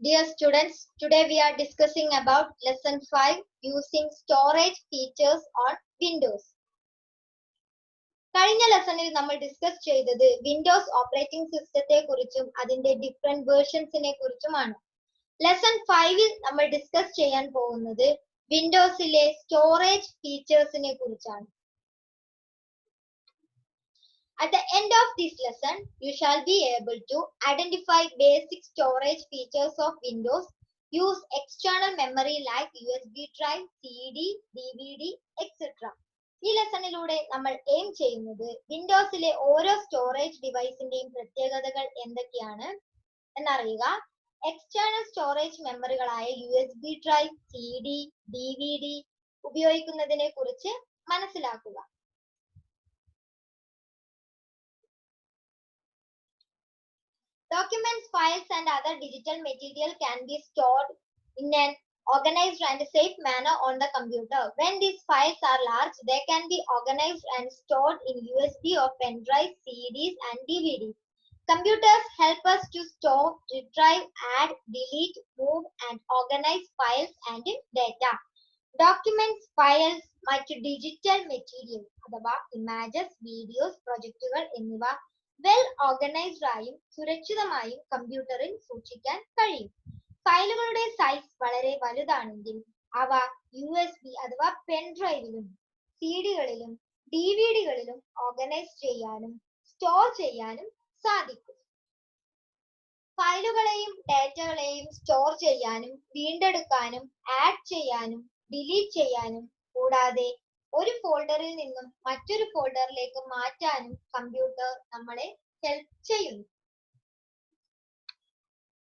Dear students, today we are discussing about lesson 5 using storage features on Windows. കഴിഞ്ഞ ലെസണിൽ നമ്മൾ discuss ചെയ്തത് Windows operating സിസ്റ്റത്തെ കുറിച്ചും അതിന്റെ ഡിഫറെന്റ് വേർഷൻസിനെ കുറിച്ചുമാണ്. ലെസൺ 5ൽ നമ്മൾ ഡിസ്കസ് ചെയ്യാൻ പോകുന്നത് വിൻഡോസിലെ സ്റ്റോറേജ് ഫീച്ചേഴ്സിനെ കുറിച്ചാണ്. At the end of this lesson, you shall be able to identify basic storage features of Windows, use external memory like USB drive, CD, DVD, etc. ഈ ലെസണിലൂടെ നമ്മൾ എയിം ചെയ്യുന്നത് വിൻഡോസിലെ ഓരോ storage ഡിവൈസിന്റെയും പ്രത്യേകതകൾ എന്തൊക്കെയാണ് എന്നറിയുക, എക്സ്റ്റേണൽ സ്റ്റോറേജ് മെമ്മറികളായ USB ഡ്രൈവ്, CD, DVD ഉപയോഗിക്കുന്നതിനെ കുറിച്ച് മനസ്സിലാക്കുക. Documents, files, and other digital material can be stored in an organized and safe manner on the computer. When these files are large, they can be organized and stored in USB or pen drives, CDs, and DVDs. Computers help us to store, retrieve, add, delete, move, and organize files and data. Documents, files, മറ്റ് digital material അഥവാ images, videos, പ്രൊജക്റ്റുകൾ എന്നിവ well organised ആയും സുരക്ഷിതമായും കമ്പ്യൂട്ടറിൽ സൂക്ഷിക്കാൻ കഴിയും. ഫയലുകളുടെ size വളരെ വലുതാണെങ്കിൽ അവ USB അഥവാ പെൻ ഡ്രൈവിലും സിഡികളിലും ഡിവിഡികളിലും ഓർഗനൈസ് ചെയ്യാനും സ്റ്റോർ ചെയ്യാനും സാധിക്കും. ഫയലുകളെയും ഡാറ്റകളെയും സ്റ്റോർ ചെയ്യാനും വീണ്ടെടുക്കാനും ആഡ് ചെയ്യാനും ഡിലീറ്റ് ചെയ്യാനും കൂടാതെ ഒരു ഫോൾഡറിൽ നിന്നും മറ്റൊരു ഫോൾഡറിലേക്ക് മാറ്റാനും കമ്പ്യൂട്ടർ നമ്മളെ ഹെൽപ്പ് ചെയ്യുന്നു.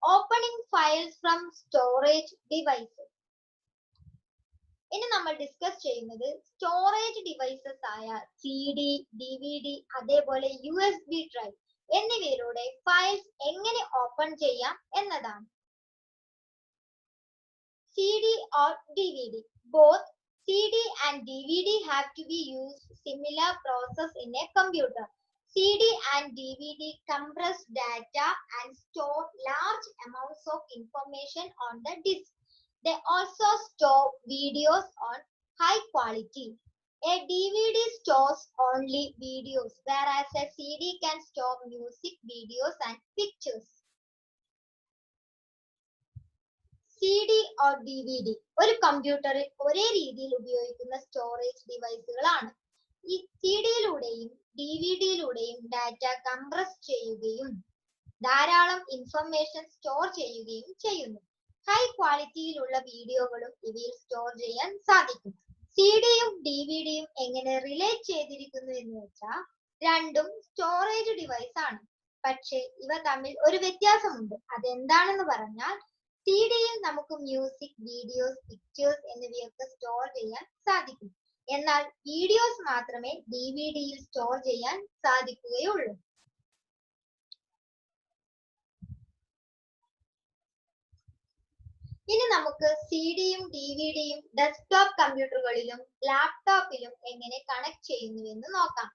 Opening files from storage devices. ഇനി നമ്മൾ ഡിസ്കസ് ചെയ്യുന്നത് സ്റ്റോറേജ് ഡിവൈസസ് ആയ CD, DVD, അതേപോലെ USB ഡ്രൈവ് എന്നിവയിലൂടെ ഫയൽസ് എങ്ങനെ ഓപ്പൺ ചെയ്യാം എന്നതാണ്. CD or DVD. Both CD and DVD have to be used similar process in a computer. CD and DVD compress data and store large amounts of information on the disk. They also store videos on high quality. A DVD stores only videos, whereas a CD can store music, videos, and pictures. CD or DVD ഒരു കമ്പ്യൂട്ടറിൽ ഒരേ രീതിയിൽ ഉപയോഗിക്കുന്ന storage ഡിവൈസുകളാണ്. ഈ സിഡിയിലൂടെയും ഡിവിഡിയിലൂടെയും data compress ചെയ്യുകയും ധാരാളം information store ചെയ്യുകയും ചെയ്യുന്നു. ഹൈ ക്വാളിറ്റിയിലുള്ള വീഡിയോകളും ഇവയിൽ സ്റ്റോർ ചെയ്യാൻ സാധിക്കും. സിഡിയും ഡിവിഡിയും എങ്ങനെ റിലേറ്റ് ചെയ്തിരിക്കുന്നു എന്ന് വെച്ചാൽ രണ്ടും സ്റ്റോറേജ് ഡിവൈസ് ആണ്. പക്ഷേ ഇവ തമ്മിൽ ഒരു വ്യത്യാസമുണ്ട്. അതെന്താണെന്ന് പറഞ്ഞാൽ സിഡിയിൽ നമുക്ക് മ്യൂസിക്, വീഡിയോസ്, പിക്ചേഴ്സ് എന്നിവയൊക്കെ സ്റ്റോർ ചെയ്യാൻ സാധിക്കും. എന്നാൽ വീഡിയോസ് മാത്രമേ ഡിവിഡിയിൽ സ്റ്റോർ ചെയ്യാൻ സാധിക്കുകയുള്ളൂ. ഇനി നമുക്ക് സിഡിയും ഡിവിഡിയും ഡെസ്ക്ടോപ്പ് കമ്പ്യൂട്ടറുകളിലും ലാപ്ടോപ്പിലും എങ്ങനെ കണക്ട് ചെയ്യുന്നുവെന്ന് നോക്കാം.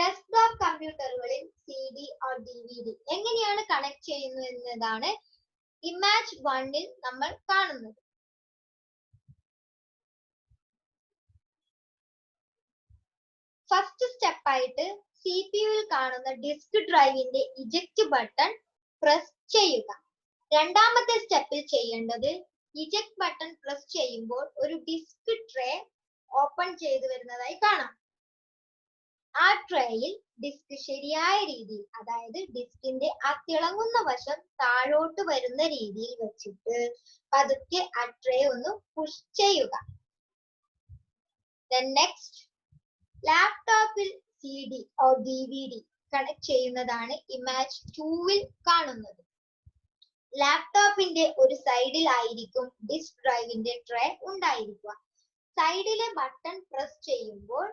ഡെസ്ക്ടോപ്പ് കമ്പ്യൂട്ടറുകളിൽ CD or DVD എങ്ങനെയാണ് കണക്ട് ചെയ്യുന്നു എന്നതാണ് ഇമേജ് 1ൽ നമ്മൾ കാണുന്നത്. ഫസ്റ്റ് സ്റ്റെപ്പ് ആയിട്ട് CPUവിൽ കാണുന്ന ഡിസ്ക് ഡ്രൈവിന്റെ ഇജക്റ്റ് ബട്ടൺ പ്രസ് ചെയ്യുക. രണ്ടാമത്തെ സ്റ്റെപ്പിൽ ചെയ്യേണ്ടത് ഇജക്റ്റ് ബട്ടൺ പ്രസ് ചെയ്യുമ്പോൾ ഒരു ഡിസ്ക് ട്രേ ഓപ്പൺ ചെയ്തു വരുന്നതായി കാണാം. ആ ട്രേയിൽ ഡിസ്ക് ശരിയായ രീതിയിൽ, അതായത് ഡിസ്കിന്റെ ആ തിളങ്ങുന്ന വശം താഴോട്ട് വരുന്ന രീതിയിൽ വെച്ചിട്ട് പതുക്കെ ആ ട്രേ ഒന്ന് പുഷ് ചെയ്യുക. നെക്സ്റ്റ് ലാപ്ടോപ്പിൽ CD or DVD കണക്ട് ചെയ്യുന്നതാണ് ഇമേജ് 2ൽ കാണുന്നത്. ലാപ്ടോപ്പിന്റെ ഒരു സൈഡിൽ ആയിരിക്കും ഡിസ്ക് ഡ്രൈവിന്റെ ട്രേ ഉണ്ടായിരിക്കുക. സൈഡിലെ ബട്ടൺ പ്രസ് ചെയ്യുമ്പോൾ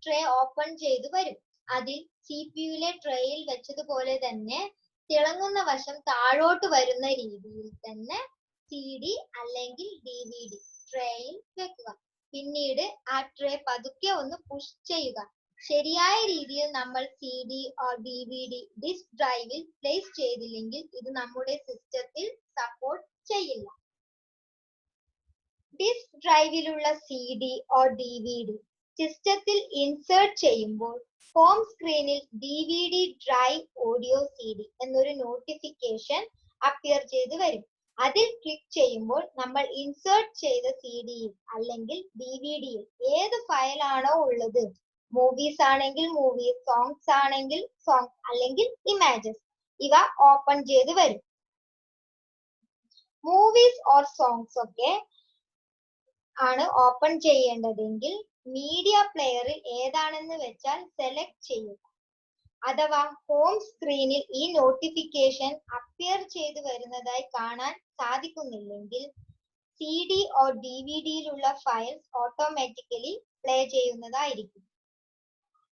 ട്രേ ഓപ്പൺ ചെയ്തു വരും. അതിൽ CPUവിലെ ട്രേയിൽ വെച്ചതുപോലെ തന്നെ തിളങ്ങുന്ന വശം താഴോട്ട് വരുന്ന രീതിയിൽ തന്നെ CD അല്ലെങ്കിൽ DVD ട്രേയിൽ വെക്കുക. പിന്നീട് ആ ട്രേ പതുക്കെ ഒന്ന് പുഷ് ചെയ്യുക. ശരിയായ രീതിയിൽ നമ്മൾ CD or DVD ഡിസ്ക് ഡ്രൈവിൽ പ്ലേസ് ചെയ്തില്ലെങ്കിൽ ഇത് നമ്മുടെ സിസ്റ്റത്തിൽ സപ്പോർട്ട് ചെയ്യില്ല. ഡിസ്ക് ഡ്രൈവിലുള്ള CD or DVD സിസ്റ്റത്തിൽ ഇൻസേർട്ട് ചെയ്യുമ്പോൾ ഹോം സ്ക്രീനിൽ DVD ഡ്രൈവ് ഓഡിയോ CD എന്നൊരു നോട്ടിഫിക്കേഷൻ അപ്പിയർ ചെയ്ത് വരും. അതിൽ ക്ലിക്ക് ചെയ്യുമ്പോൾ നമ്മൾ ഇൻസേർട്ട് ചെയ്ത CDയിൽ അല്ലെങ്കിൽ DVDയിൽ ഏത് ഫയലാണോ ഉള്ളത്, മൂവീസ് ആണെങ്കിൽ മൂവീസ്, സോങ്സ് ആണെങ്കിൽ സോങ്സ് അല്ലെങ്കിൽ ഇമേജസ്, ഇവ ഓപ്പൺ ചെയ്ത് വരും. മൂവീസ് ഓർ സോങ്സ് ഒക്കെ ആണ് ഓപ്പൺ ചെയ്യേണ്ടതെങ്കിൽ മീഡിയ പ്ലെയറിൽ ഏതാണെന്ന് വെച്ചാൽ സെലക്ട് ചെയ്യുക. അഥവാ ഹോം സ്ക്രീനിൽ ഈ നോട്ടിഫിക്കേഷൻ അപ്പിയർ ചെയ്ത് വരുന്നതായി കാണാൻ സാധിക്കുന്നില്ലെങ്കിൽ CD or DVDയിലുള്ള ഫയൽസ് ഓട്ടോമാറ്റിക്കലി പ്ലേ ചെയ്യുന്നതായിരിക്കും.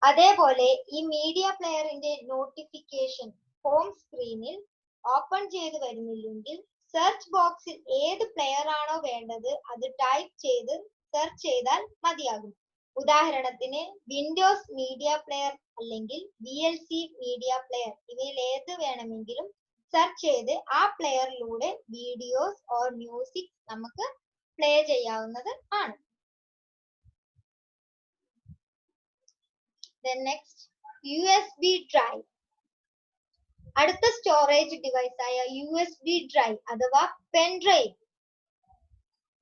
അതേപോലെ ഈ മീഡിയ പ്ലെയറിന്റെ നോട്ടിഫിക്കേഷൻ ഹോം സ്ക്രീനിൽ ഓപ്പൺ ചെയ്ത് വരുന്നില്ലെങ്കിൽ സെർച്ച് ബോക്സിൽ ഏത് പ്ലെയർ ആണോ വേണ്ടത് അത് ടൈപ്പ് ചെയ്ത് സെർച്ച് ചെയ്താൽ മതിയാകും. ഉദാഹരണത്തിന് വിൻഡോസ് മീഡിയ പ്ലെയർ അല്ലെങ്കിൽ VLC മീഡിയ പ്ലെയർ, ഇവയിൽ ഏത് വേണമെങ്കിലും സെർച്ച് ചെയ്ത് ആ പ്ലെയറിലൂടെ വീഡിയോസ് ഓർ മ്യൂസിക് നമുക്ക് പ്ലേ ചെയ്യാവുന്നത് ആണ്. Then next, USB drive. അടുത്ത സ്റ്റോറേജ് ഡിവൈസ് ആയ USB ഡ്രൈവ് അഥവാ പെൻ ഡ്രൈവ്,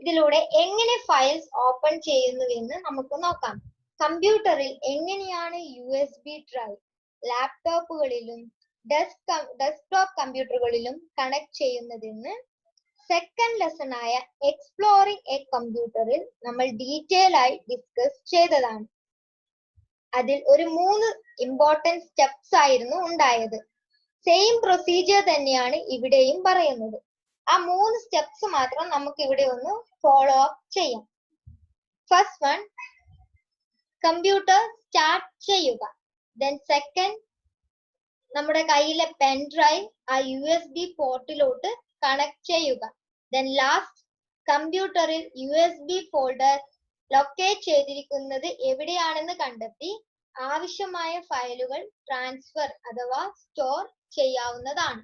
ഇതിലൂടെ എങ്ങനെ ഫയൽസ് ഓപ്പൺ ചെയ്യുന്നുവെന്ന് നമുക്ക് നോക്കാം. കമ്പ്യൂട്ടറിൽ എങ്ങനെയാണ് USB ഡ്രൈവ് ലാപ്ടോപ്പുകളിലും ഡെസ്ക്ടോപ്പ് കമ്പ്യൂട്ടറുകളിലും കണക്ട് ചെയ്യുന്നതെന്ന് സെക്കൻഡ് ലെസൺ ആയ എക്സ്പ്ലോറിംഗ് എ കമ്പ്യൂട്ടറിൽ നമ്മൾ ഡീറ്റെയിൽ ആയി ഡിസ്കസ് ചെയ്തതാണ്. അതിൽ ഒരു 3 ഇമ്പോർട്ടൻറ്റ് സ്റ്റെപ്സ് ആയിരുന്നു ഉണ്ടായത്. സെയിം പ്രൊസീജിയർ തന്നെയാണ് ഇവിടെയും പറയുന്നത്. ആ 3 സ്റ്റെപ്സ് മാത്രം നമുക്ക് ഇവിടെ ഒന്ന് ഫോളോ അപ്പ് ചെയ്യാം. ഫസ്റ്റ് വൺ, കമ്പ്യൂട്ടർ സ്റ്റാർട്ട് ചെയ്യുക. ദെൻ സെക്കൻഡ്, നമ്മുടെ കയ്യിലെ പെൻ ഡ്രൈവ് ആ USB പോർട്ടിലോട്ട് കണക്ട് ചെയ്യുക. ദെൻ ലാസ്റ്റ്, കമ്പ്യൂട്ടറിൽ USB ഫോൾഡർ ലൊക്കേറ്റ് ചെയ്തിരിക്കുന്നത് എവിടെയാണെന്ന് കണ്ടെത്തി ആവശ്യമായ ഫയലുകൾ ട്രാൻസ്ഫർ അഥവാ സ്റ്റോർ ചെയ്യാവുന്നതാണ്.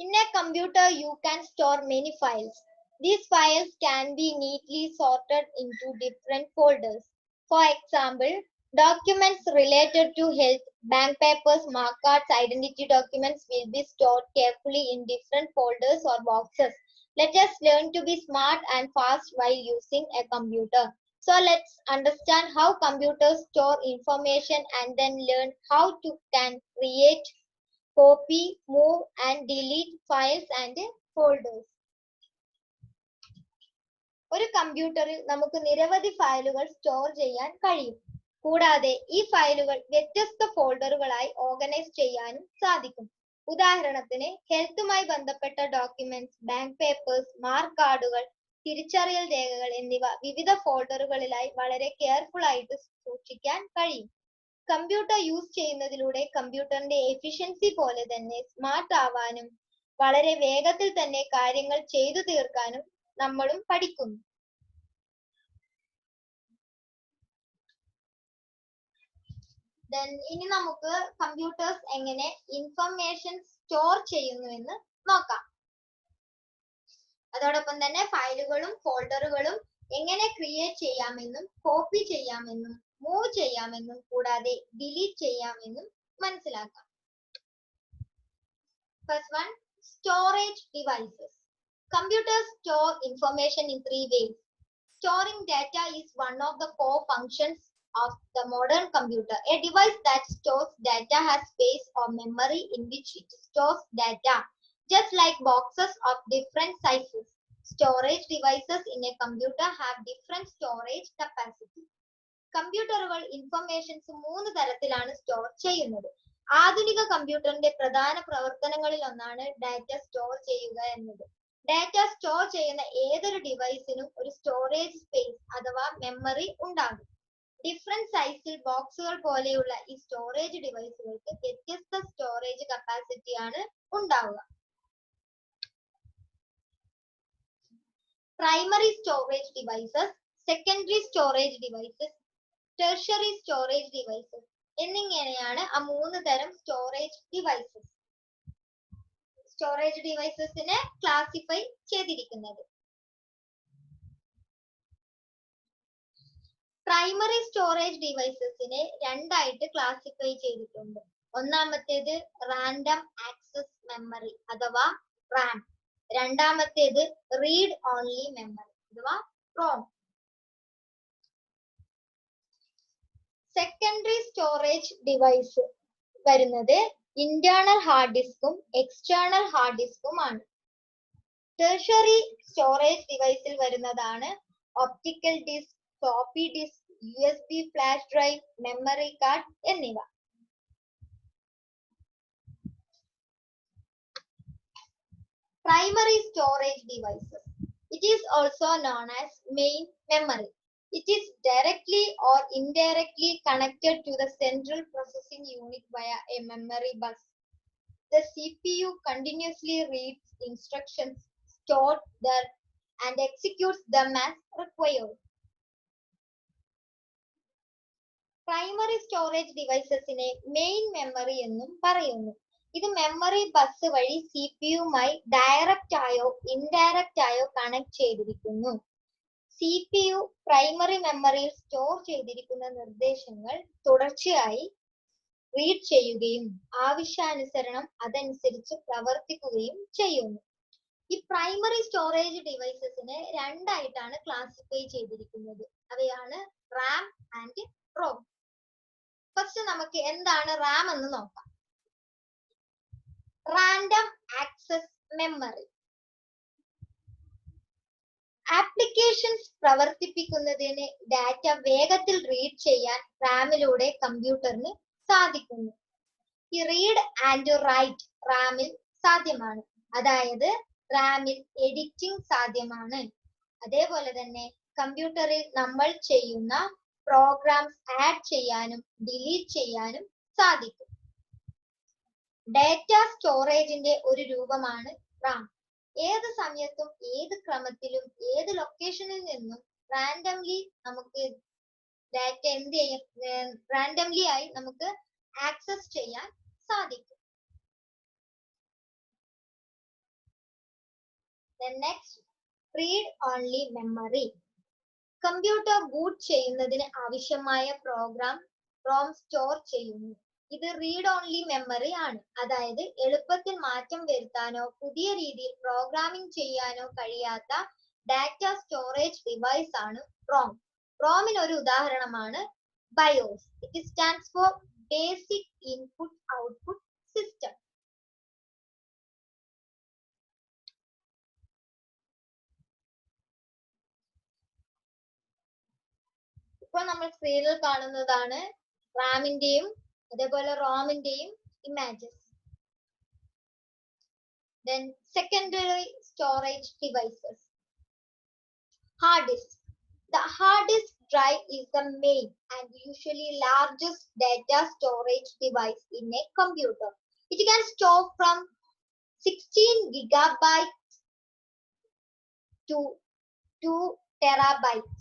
In a computer, you can store many files. These files can be neatly sorted into different folders. For example, documents related to health, bank papers, mark cards, identity documents will be stored carefully in different folders or boxes. Let us learn to be smart and fast while using a computer. So let's understand how computers store information and then learn how to can create, copy, move and delete files and folders. ഒരു കമ്പ്യൂട്ടറിൽ നമുക്ക് നിരവധി ഫയലുകൾ store ചെയ്യാൻ കഴിയും. കൂടാതെ ഈ ഫയലുകൾ വ്യത്യസ്ത ഫോൾഡറുകളായി ഓർഗനൈസ് ചെയ്യാനും സാധിക്കും. ഉദാഹരണത്തിന് ഹെൽത്തുമായി ബന്ധപ്പെട്ട ഡോക്യുമെന്റ്സ്, ബാങ്ക് പേപ്പേഴ്സ്, മാർക്ക് കാർഡുകൾ, തിരിച്ചറിയൽ രേഖകൾ എന്നിവ വിവിധ ഫോൾഡറുകളിലായി വളരെ കെയർഫുൾ ആയിട്ട് സൂക്ഷിക്കാൻ കഴിയും. കമ്പ്യൂട്ടർ യൂസ് ചെയ്യുന്നതിലൂടെ കമ്പ്യൂട്ടറിന്റെ എഫിഷ്യൻസി പോലെ തന്നെ സ്മാർട്ട് ആവാനും വളരെ വേഗത്തിൽ തന്നെ കാര്യങ്ങൾ ചെയ്തു തീർക്കാനും നമ്മളും പഠിക്കുന്നു. ഇനി നമുക്ക് കമ്പ്യൂട്ടേഴ്സ് എങ്ങനെ ഇൻഫർമേഷൻ സ്റ്റോർ ചെയ്യുന്നു എന്ന് നോക്കാം. അതോടൊപ്പം തന്നെ ഫയലുകളും ഫോൾഡറുകളും എങ്ങനെ ക്രിയേറ്റ് ചെയ്യാമെന്നും കോപ്പി ചെയ്യാമെന്നും മൂവ് ചെയ്യാമെന്നും കൂടാതെ ഡിലീറ്റ് ചെയ്യാമെന്നും മനസ്സിലാക്കാം. First one, storage devices. Computers store information in 3 ways. Storing data is one of the core functions of the modern computer. A device that stores data has space or memory in which it stores data, just like boxes of different sizes. Storage devices in a computer have different storage capacity. കമ്പ്യൂട്ടറുകൾ informations 3 തരത്തിലാണ് store ചെയ്യുന്നത്. ആധുനിക കമ്പ്യൂട്ടറിന്റെ പ്രധാന പ്രവർത്തനങ്ങളിൽ ഒന്നാണ് data store ചെയ്യുക എന്നത്. ഡാറ്റ സ്റ്റോർ ചെയ്യുന്ന ഏതൊരു ഡിവൈസിനും ഒരു സ്റ്റോറേജ് സ്പേസ് അഥവാ മെമ്മറി ഉണ്ടാകും. ഡിഫറെന്റ് സൈസിൽ ബോക്സുകൾ പോലെയുള്ള ഈ സ്റ്റോറേജ് ഡിവൈസുകൾക്ക് വ്യത്യസ്ത സ്റ്റോറേജ് കപ്പാസിറ്റിയാണ് ഉണ്ടാവുക. Primary storage devices, secondary storage devices, tertiary storage devices എന്നിങ്ങനെയാണ് ആ 3 തരം സ്റ്റോറേജ് ഡിവൈസസിനെ ക്ലാസിഫൈ ചെയ്തിരിക്കുന്നത്. പ്രൈമറി സ്റ്റോറേജ് ഡിവൈസസിനെ രണ്ടായിട്ട് ക്ലാസിഫൈ ചെയ്തിട്ടുണ്ട്. ഒന്നാമത്തേത് റാൻഡം ആക്സസ് മെമ്മറി അഥവാ റാം, രണ്ടാമത്തേത് റീഡ് ഓൺലി മെമ്മറി അഥവാ റോം. സെക്കൻഡറി സ്റ്റോറേജ് ഡിവൈസ് വരുന്നത് ഇന്റേണൽ ഹാർഡ് ഡിസ്കും എക്സ്റ്റേണൽ ഹാർഡ് ഡിസ്കും ആണ്. ടെർഷ്യറി സ്റ്റോറേജ് ഡിവൈസിൽ വരുന്നതാണ് optical disk, floppy disk, USB flash drive, memory card എന്നിവ. Primary storage devices. It is also known as main memory. It is directly or indirectly connected to the central processing unit via a memory bus. The CPU continuously reads instructions stored there and executes them as required. Primary storage ഡിവൈസസിനെ main memory എന്നും പറയുന്നു. ഇത് memory bus വഴി സിപിയുമായി direct ആയോ indirect ആയോ connect ചെയ്തിരിക്കുന്നു. CPU primary മെമ്മറിയിൽ സ്റ്റോർ ചെയ്തിരിക്കുന്ന നിർദ്ദേശങ്ങൾ തുടർച്ചയായി റീഡ് ചെയ്യുകയും ആവശ്യാനുസരണം അതനുസരിച്ച് പ്രവർത്തിക്കുകയും ചെയ്യുന്നു. ഈ പ്രൈമറി സ്റ്റോറേജ് ഡിവൈസസിനെ രണ്ടായിട്ടാണ് ക്ലാസിഫൈ ചെയ്തിരിക്കുന്നത്. അവയാണ് റാം ആൻഡ് റോം. ഫസ്റ്റ് നമുക്ക് എന്താണ് റാം എന്ന് നോക്കാം. Random access memory. ആപ്ലിക്കേഷൻസ് പ്രവർത്തിപ്പിക്കുന്നതിന് ഡാറ്റ വേഗത്തിൽ റീഡ് ചെയ്യാൻ റാമിലൂടെ കമ്പ്യൂട്ടറിന് സാധിക്കുന്നു. ഈ റീഡ് ആൻഡ് റൈറ്റ് റാമിൽ സാധ്യമാണ്. അതായത് റാമിൽ എഡിറ്റിംഗ് സാധ്യമാണ്. അതേപോലെ തന്നെ കമ്പ്യൂട്ടറിൽ നമ്മൾ ചെയ്യുന്ന പ്രോഗ്രാംസ് ആഡ് ചെയ്യാനും ഡിലീറ്റ് ചെയ്യാനും സാധിക്കും. ഡാറ്റ സ്റ്റോറേജിന്റെ ഒരു രൂപമാണ് റാം. ഏത് സമയത്തും ഏത് ക്രമത്തിലും ഏത് ലൊക്കേഷനിൽ നിന്നും റാൻഡംലി നമുക്ക് ഡാറ്റ റാൻഡംലി ആയി നമുക്ക് ആക്സസ് ചെയ്യാൻ സാധിക്കും. Next, read only memory. Computer boot ചെയ്യുന്നതിന് ആവശ്യമായ പ്രോഗ്രാം റോം സ്റ്റോർ ചെയ്യുന്നു. ഇത് റീഡ് ഓൺലി മെമ്മറി ആണ്. അതായത് എളുപ്പത്തിൽ മാറ്റം വരുത്താനോ പുതിയ രീതിയിൽ പ്രോഗ്രാമിംഗ് ചെയ്യാനോ കഴിയാത്ത ഡാറ്റ സ്റ്റോറേജ് ഡിവൈസ് ആണ് റോം. റോമിന് ഒരു ഉദാഹരണമാണ് BIOS. It stands for basic input output system. ഇപ്പോൾ നമ്മൾ സ്ക്രീനിൽ കാണുന്നതാണ് റാമിന്റെയും അതേപോലെ റോമിന്റെയും images. Then secondary storage devices. Hard disk. The hard disk drive is the main and usually largest data storage device in a computer. It can store from 16 gigabytes to 2 terabytes.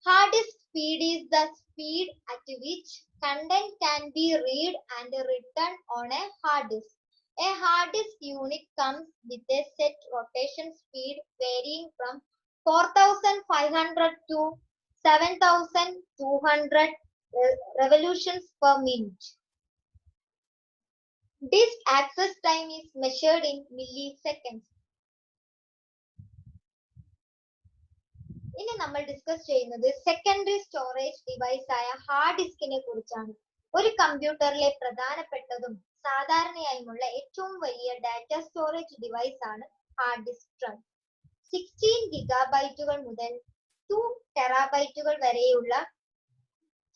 Hard disk speed is the speed at which content can be read and written on a hard disk. A hard disk unit comes with a set rotation speed varying from 4,500 to 7,200 revolutions per minute. Disk access time is measured in milliseconds. ഇനി നമ്മൾ discuss ചെയ്യുന്നത് secondary storage device ആയ hard ഡിസ്കിനെ കുറിച്ചാണ്. ഒരു കമ്പ്യൂട്ടറിലെ പ്രധാനപ്പെട്ടതും സാധാരണയായുമുള്ള ഏറ്റവും വലിയ data storage device ആണ് ഹാർഡ് ഡിസ്ക് ഡ്രൈവ്. 16 ഗിഗാബൈറ്റുകൾ മുതൽ 2 ടെറാബൈറ്റുകൾ വരെയുള്ള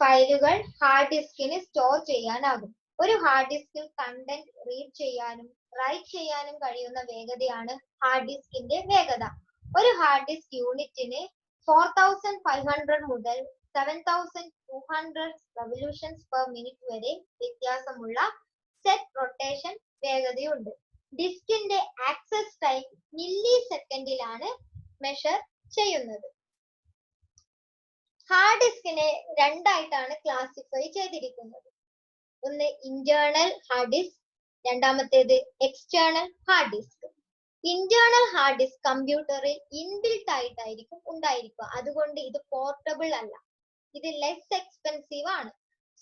ഫയലുകൾ ഹാർഡ് ഡിസ്കിന് സ്റ്റോർ ചെയ്യാനാകും. ഒരു ഹാർഡ് ഡിസ്കിൽ കണ്ടന്റ് റീഡ് ചെയ്യാനും റൈറ്റ് ചെയ്യാനും കഴിയുന്ന വേഗതയാണ് ഹാർഡ് ഡിസ്കിന്റെ വേഗത. ഒരു ഹാർഡ് ഡിസ്ക് യൂണിറ്റിന് 4,500 മുതൽ 7,200 റെവല്യൂഷൻസ് പെർ മിനിറ്റ് വരെ വ്യത്യാസമുള്ള സെറ്റ് റൊട്ടേഷൻ വേഗതയുണ്ട്. ഡിസ്കിന്റെ ആക്സസ് ടൈം മില്ലി സെക്കൻഡിലാണ് മെഷർ ചെയ്യുന്നത്. ഹാർഡ് ഡിസ്കിനെ രണ്ടായിട്ടാണ് ക്ലാസിഫൈ ചെയ്തിരിക്കുന്നത്. ഒന്ന് ഇന്റേണൽ ഹാർഡ് ഡിസ്ക്, രണ്ടാമത്തേത് external hard disk. Internal hard disk കമ്പ്യൂട്ടറിൽ ഇൻബിൽട്ട് ആയിട്ടായിരിക്കും ഉണ്ടായിരിക്കുക. അതുകൊണ്ട് ഇത് പോർട്ടബിൾ അല്ല. ഇത് ലെസ് എക്സ്പെൻസീവ് ആണ്.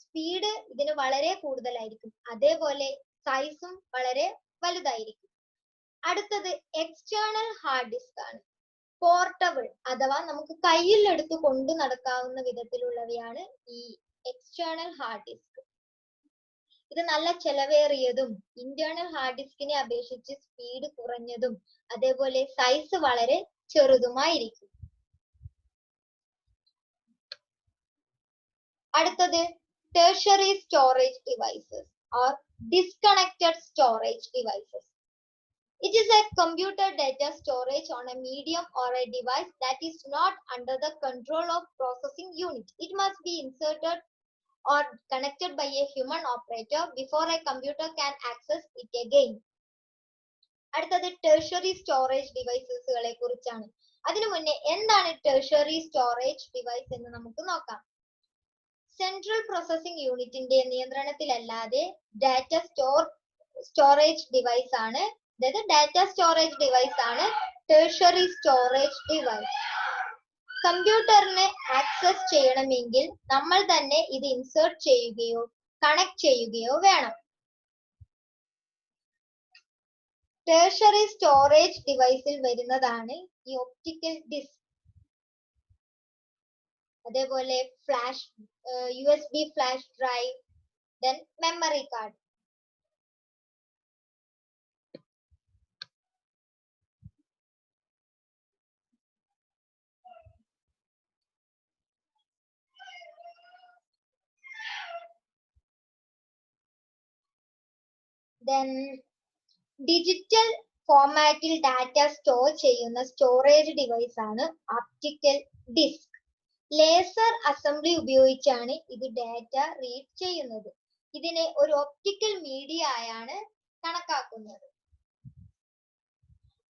സ്പീഡ് ഇതിന് വളരെ കൂടുതലായിരിക്കും. അതേപോലെ സൈസും വളരെ വലുതായിരിക്കും. അടുത്തത് എക്സ്റ്റേണൽ ഹാർഡ് ഡിസ്ക് ആണ്. പോർട്ടബിൾ അഥവാ നമുക്ക് കയ്യിൽ എടുത്ത് കൊണ്ടു നടക്കാവുന്ന വിധത്തിലുള്ളവയാണ് ഈ എക്സ്റ്റേണൽ ഹാർഡ് ഡിസ്ക്. ഇത് നല്ല ചെലവേറിയതും ഇന്റേണൽ ഹാർഡ് ഡിസ്കിനെ അപേക്ഷിച്ച് സ്പീഡ് കുറഞ്ഞതും അതേപോലെ സൈസ് വളരെ ചെറുതുമായിരിക്കും. അടുത്തത് tertiary storage devices or disconnected storage devices. It is a computer data storage on a medium or a device that is not under the control of processing unit. It must be inserted or connected by a human operator before a computer can access it again. അടുത്തത് tertiary storage devices കുറിച്ചാണ്. അതിനു മുന്നേ എന്താണ് tertiary storage device എന്ന് നമുക്ക് നോക്കാം. Central processing യൂണിറ്റിന്റെ നിയന്ത്രണത്തിലല്ലാതെ data storage device ആണ്. അതായത് ഡാറ്റ സ്റ്റോറേജ് ഡിവൈസ് ആണ് tertiary storage device. കമ്പ്യൂട്ടറിനെ ആക്സസ് ചെയ്യണമെങ്കിൽ നമ്മൾ തന്നെ ഇത് ഇൻസേർട്ട് ചെയ്യുകയോ കണക്ട് ചെയ്യുകയോ വേണം. tertiary storage ഡിവൈസിൽ വരുന്നതാണ് ഈ ഒപ്റ്റിക്കൽ ഡിസ്ക്, അതേപോലെ flash USB flash drive, then memory card. then digital ഫോർമാറ്റിൽ ഡാറ്റ സ്റ്റോർ ചെയ്യുന്ന സ്റ്റോറേജ് ഡിവൈസ് ആണ് ഒപ്റ്റിക്കൽ ഡിസ്ക്. ലേസർ അസംബ്ലി ഉപയോഗിച്ചാണ് ഇത് ഡാറ്റ റീഡ് ചെയ്യുന്നത്. ഇതിനെ ഒരു ഒപ്റ്റിക്കൽ മീഡിയ ആയാണ് കണക്കാക്കുന്നത്.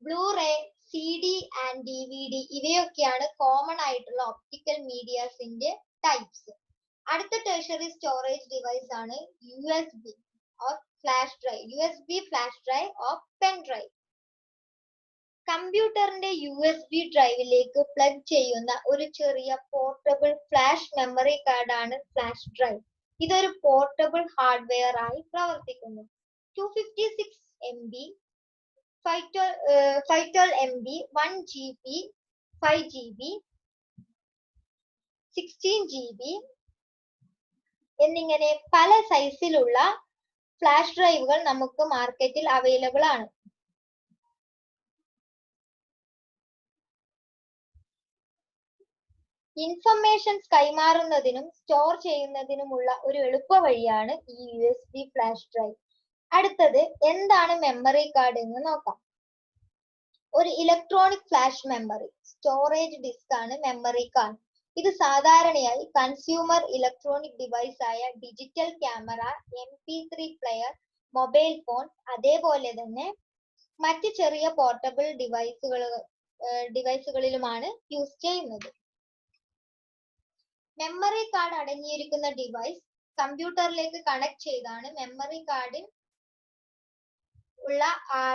ബ്ലൂറേ, CD ആൻഡ് DVD ഇവയൊക്കെയാണ് കോമൺ ആയിട്ടുള്ള ഒപ്റ്റിക്കൽ മീഡിയാസിന്റെ ടൈപ്സ്. അടുത്ത tertiary സ്റ്റോറേജ് ഡിവൈസ് ആണ് USB or flash drive, USB flash drive or pen drive. കമ്പ്യൂട്ടറിന്റെ USB ഡ്രൈവിലേക്ക് പ്ലഗ് ചെയ്യുന്ന ഒരു ചെറിയ പോർട്ടബിൾ ഫ്ലാഷ് മെമ്മറി കാർഡ് ആണ് ഫ്ലാഷ് ഡ്രൈവ്. ഇതൊരു പോർട്ടബിൾ ഹാർഡ്വെയർ ആയി പ്രവർത്തിക്കുന്നു. 256 MB, 512 MB, 1 GB, 5 GB, 16 GB എന്നിങ്ങനെ പല സൈസിലുള്ള ഫ്ലാഷ് ഡ്രൈവുകൾ നമുക്ക് മാർക്കറ്റിൽ അവൈലബിൾ ആണ്. ഇൻഫർമേഷൻസ് കൈമാറുന്നതിനും സ്റ്റോർ ചെയ്യുന്നതിനുമുള്ള ഒരു എളുപ്പ വഴിയാണ് ഈ USB ഫ്ലാഷ് ഡ്രൈവ്. അടുത്തത് എന്താണ് മെമ്മറി കാർഡ് എന്ന് നോക്കാം. ഒരു electronic flash memory storage disk ആണ് മെമ്മറി കാർഡ്. ഇത് സാധാരണയായി കൺസ്യൂമർ ഇലക്ട്രോണിക് ഡിവൈസ് ആയ digital camera, MP3 player, mobile phone അതേപോലെ തന്നെ മറ്റ് ചെറിയ പോർട്ടബിൾ ഡിവൈസുകളിലുമാണ് യൂസ് ചെയ്യുന്നത്. മെമ്മറി കാർഡ് അടങ്ങിയിരിക്കുന്ന ഡിവൈസ് കമ്പ്യൂട്ടറിലേക്ക് കണക്ട് ചെയ്താണ് മെമ്മറി കാർഡിൽ ഉള്ള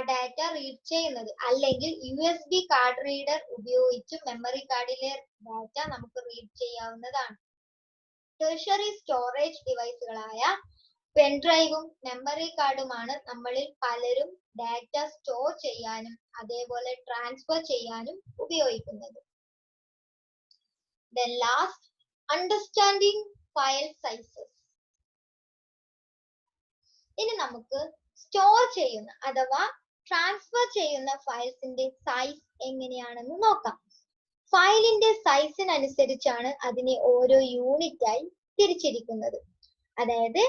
ഡാറ്റ റീഡ് ചെയ്യുന്നത്. അല്ലെങ്കിൽ USB കാർഡ് റീഡർ ഉപയോഗിച്ച് മെമ്മറി കാർഡിലെ ഡാറ്റ നമുക്ക് റീഡ് ചെയ്യാവുന്നതാണ്. tertiary സ്റ്റോറേജ് ഡിവൈസുകളായ പെൻഡ്രൈവും മെമ്മറി കാർഡുമാണ് നമ്മളിൽ പലരും ഡാറ്റ സ്റ്റോർ ചെയ്യാനും അതേപോലെ ട്രാൻസ്ഫർ ചെയ്യാനും ഉപയോഗിക്കുന്നത്. Then last, understanding file sizes. ഇനി നമുക്ക് സ്റ്റോർ ചെയ്യുന്ന അഥവാ ട്രാൻസ്ഫർ ചെയ്യുന്ന ഫയൽസിന്റെ സൈസ് എങ്ങനെയാണെന്ന് നോക്കാം. ഫയലിന്റെ സൈസിനനുസരിച്ചാണ് അതിനെ ഓരോ യൂണിറ്റ് ആയി തിരിച്ചിരിക്കുന്നത്. അതായത്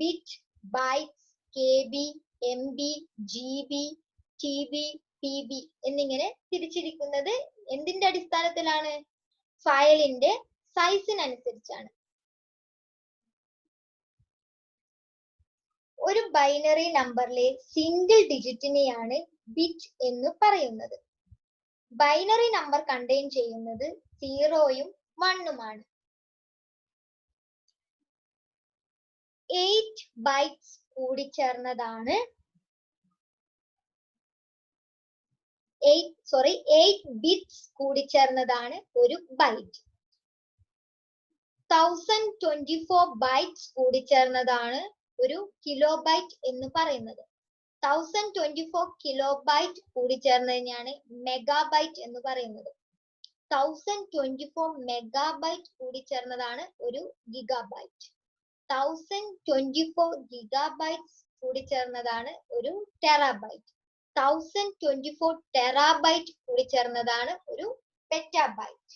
bit, bytes, KB, MB, GB, TB, PB എന്നിങ്ങനെ തിരിച്ചിരിക്കുന്നത് എന്തിന്റെ അടിസ്ഥാനത്തിലാണ്? ഫയലിന്റെ സൈസിനനുസരിച്ചാണ്. ഒരു ബൈനറി നമ്പറിലെ സിംഗിൾ ഡിജിറ്റിനെയാണ് ബിറ്റ് എന്ന് പറയുന്നത്. ബൈനറി നമ്പർ കണ്ടെയ്ൻ ചെയ്യുന്നത് 0യും 1ഉമാണ്. 8 ബൈറ്റ്സ് കൂടിച്ചേർന്നതാണ് 8 ബിറ്റ്സ് കൂടിച്ചേർന്നതാണ് ഒരു ബൈറ്റ്. 1024 ബൈറ്റ്സ് കൂടിച്ചേർന്നതാണ് ഒരു കിലോബൈറ്റ് എന്ന് പറയുന്നത്. 1024 കിലോബൈറ്റ് കൂടിച്ചേർന്നതിനെയാണ് മെഗാബൈറ്റ് എന്ന് പറയുന്നത്. 1024 മെഗാബൈറ്റ് കൂടിച്ചേർന്നതാണ് ഒരു ഗിഗാബൈറ്റ്. 1024 ഗിഗാബൈറ്റ്സ് കൂടിച്ചേർന്നതാണ് ഒരു ടെറാബൈറ്റ്. 1024 ടെറാബൈറ്റ് കൂടിച്ചേർന്നതാണ് ഒരു പെറ്റാബൈറ്റ്.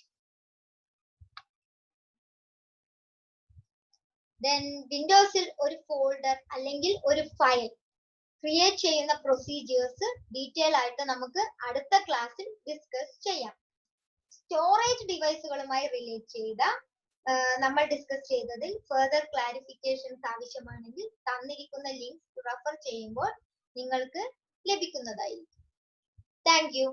Then വിൻഡോസിൽ ഒരു ഫോൾഡർ അല്ലെങ്കിൽ ഒരു ഫയൽ ക്രിയേറ്റ് ചെയ്യുന്ന പ്രൊസീജിയേഴ്സ് ഡീറ്റെയിൽ ആയിട്ട് നമുക്ക് അടുത്ത ക്ലാസ്സിൽ ഡിസ്കസ് ചെയ്യാം. സ്റ്റോറേജ് ഡിവൈസുകളുമായി റിലേറ്റ് ചെയ്ത നമ്മൾ ഡിസ്കസ് ചെയ്തതിൽ ഫർദർ ക്ലാരിഫിക്കേഷൻസ് ആവശ്യമാണെങ്കിൽ തന്നിരിക്കുന്ന ലിങ്ക്സ് റെഫർ ചെയ്യുമ്പോൾ നിങ്ങൾക്ക് ലഭിക്കുന്നതായിരിക്കും. Thank you.